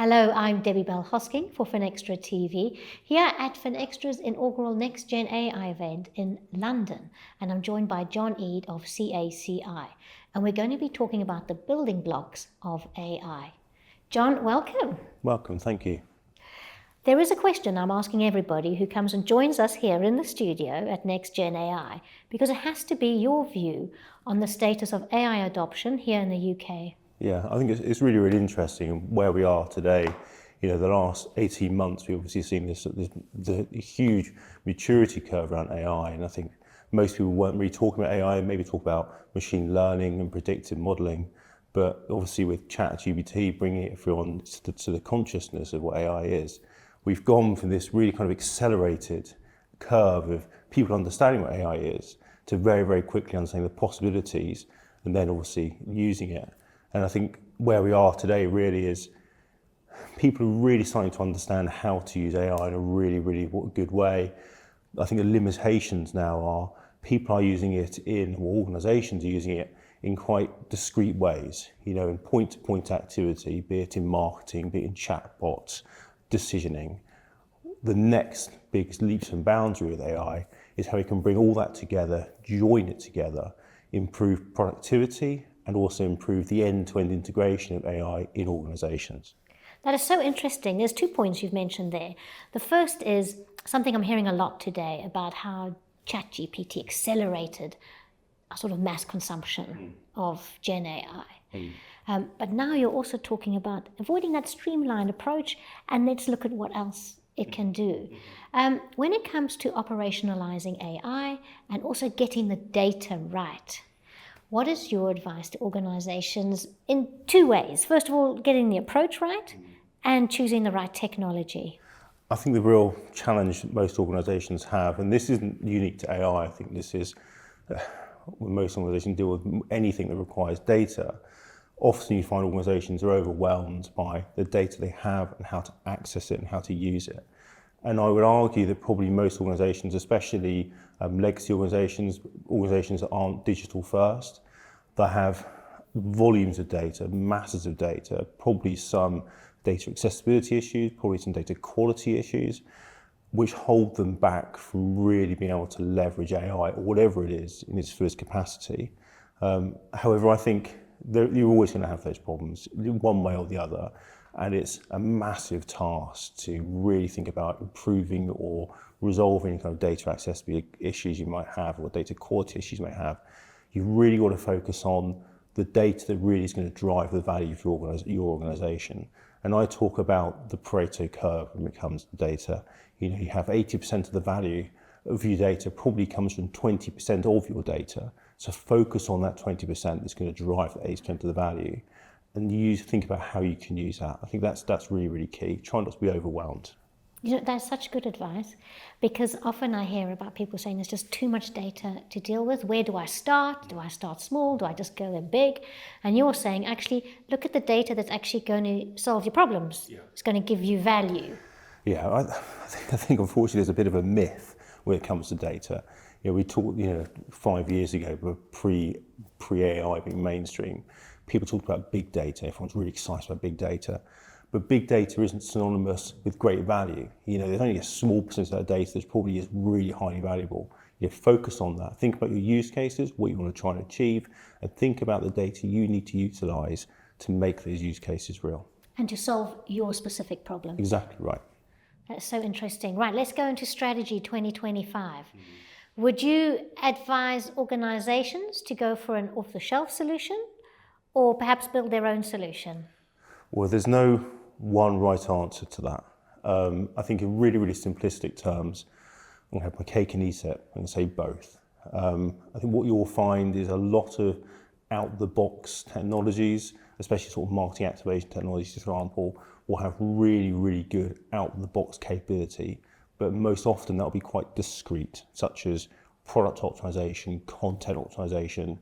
Hello, I'm Debbie Bell-Hosking for Finextra TV, here at Finextra's inaugural NextGenAI event in London, and I'm joined by John Eade of CACI, and we're going to be talking about the building blocks of AI. John, welcome. Welcome, thank you. There is a question I'm asking everybody who comes and joins us here in the studio at NextGenAI, because it has to be your view on the status of AI adoption here in the UK. Yeah, I think it's really, really interesting where we are today. You know, the last 18 months, we've obviously seen the huge maturity curve around AI, and I think most people weren't really talking about AI, maybe talk about machine learning and predictive modeling, but obviously with ChatGPT bringing it through on to the consciousness of what AI is, we've gone from this really kind of accelerated curve of people understanding what AI is to very, very quickly understanding the possibilities and then obviously using it. And I think where we are today really is people are really starting to understand how to use AI in a really, really good way. I think the limitations now are people are using it or organizations are using it in quite discrete ways, you know, in point-to-point activity, be it in marketing, be it in chatbots, decisioning. The next big leaps and bounds with AI is how we can bring all that together, join it together, improve productivity, and also improve the end-to-end integration of AI in organizations. That is so interesting. There's 2 points you've mentioned there. The first is something I'm hearing a lot today about how ChatGPT accelerated a sort of mass consumption of Gen AI. But now you're also talking about avoiding that streamlined approach, and let's look at what else it can do. When it comes to operationalizing AI and also getting the data right, what is your advice to organizations in 2 ways? First of all, getting the approach right and choosing the right technology. I think the real challenge that most organizations have, and this isn't unique to AI, I think this is when most organizations deal with anything that requires data, often you find organizations are overwhelmed by the data they have and how to access it and how to use it. And I would argue that probably most organizations, especially legacy organizations that aren't digital first, that have volumes of data, masses of data, probably some data accessibility issues, probably some data quality issues, which hold them back from really being able to leverage AI or whatever it is in its fullest capacity. However, I think you're always going to have those problems one way or the other. And it's a massive task to really think about improving or resolving kind of data accessibility issues you might have or data quality issues you might have. You've really got to focus on the data that really is going to drive the value for your organization. And I talk about the Pareto curve when it comes to data. You know, you have 80% of the value of your data probably comes from 20% of your data. So focus on that 20% that's going to drive the 80% of the value. And you think about how you can use that. I think that's really, really key. Try not to be overwhelmed. You know, that's such good advice, because often I hear about people saying there's just too much data to deal with. Where do I start? Do I start small? Do I just go in big? And you're saying, actually, look at the data that's actually going to solve your problems. Yeah. It's going to give you value. Yeah, I think unfortunately there's a bit of a myth when it comes to data. You know, we talked, 5 years ago, pre-AI being mainstream, people talked about big data. Everyone's really excited about big data. But big data isn't synonymous with great value. You know, there's only a small percentage of that data that probably is really highly valuable. You focus on that. Think about your use cases, what you want to try and achieve, and think about the data you need to utilize to make those use cases real. And to solve your specific problem. Exactly right. That's so interesting. Right, let's go into strategy 2025. Would you advise organizations to go for an off-the-shelf solution or perhaps build their own solution? Well, there's no one right answer to that. I think in really, really simplistic terms, I'm going to have my cake and eat it. I'm going to say both. I think what you'll find is a lot of out-the-box technologies, especially sort of marketing activation technologies, for example, will have really, really good out-the-box capability, but most often that'll be quite discrete, such as product optimization, content optimization,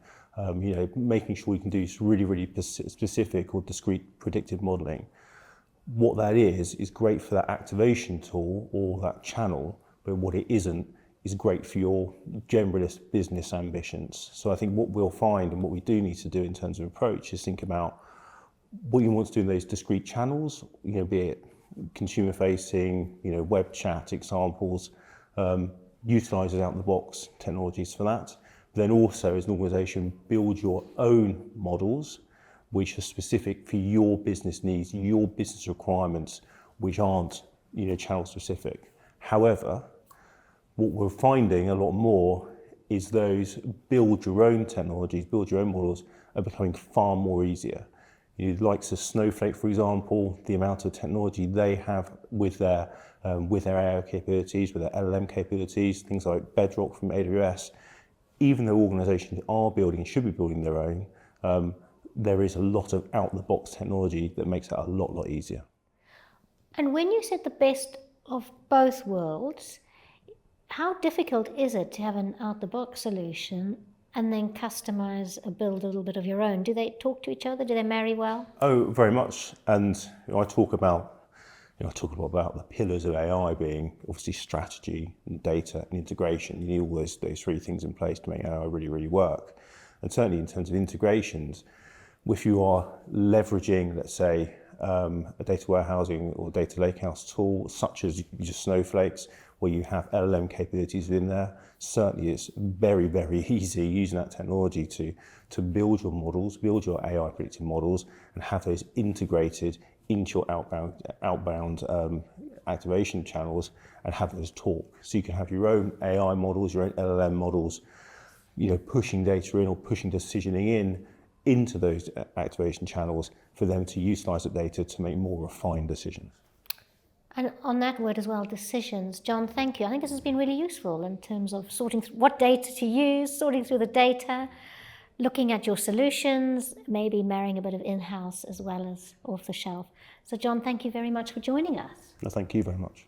making sure you can do really, really specific or discrete predictive modeling. What that is great for that activation tool or that channel, but what it isn't is great for your generalist business ambitions. So I think what we'll find and what we do need to do in terms of approach is think about what you want to do in those discrete channels, be it consumer facing, web chat examples, utilizes out of the box technologies for that. Then also as an organization, build your own models which are specific for your business needs, your business requirements, which aren't channel specific. However, what we're finding a lot more is those build your own technologies, build your own models are becoming far more easier. Likes of Snowflake, for example, the amount of technology they have with their AI capabilities, with their LLM capabilities, things like Bedrock from AWS. Even though organizations are building and should be building their own, there is a lot of out-the-box technology that makes that a lot easier. And when you said the best of both worlds, how difficult is it to have an out-the-box solution and then customize or build a little bit of your own? Do they talk to each other? Do they marry well? Oh, very much. And I talk about the pillars of AI being obviously strategy and data and integration. You need all those three things in place to make AI really work. And certainly in terms of integrations, if you are leveraging, let's say, a data warehousing or data lakehouse tool, such as just Snowflakes, where you have LLM capabilities within there, certainly it's very easy using that technology to build your models, build your AI predictive models, and have those integrated into your outbound activation channels and have those talk. So you can have your own AI models, your own LLM models, pushing data in or pushing decisioning into those activation channels for them to utilize the data to make more refined decisions. And on that word as well, decisions. John, thank you. I think this has been really useful in terms of sorting through what data to use, sorting through the data, looking at your solutions, maybe marrying a bit of in-house as well as off the shelf. So John, thank you very much for joining us. No, thank you very much.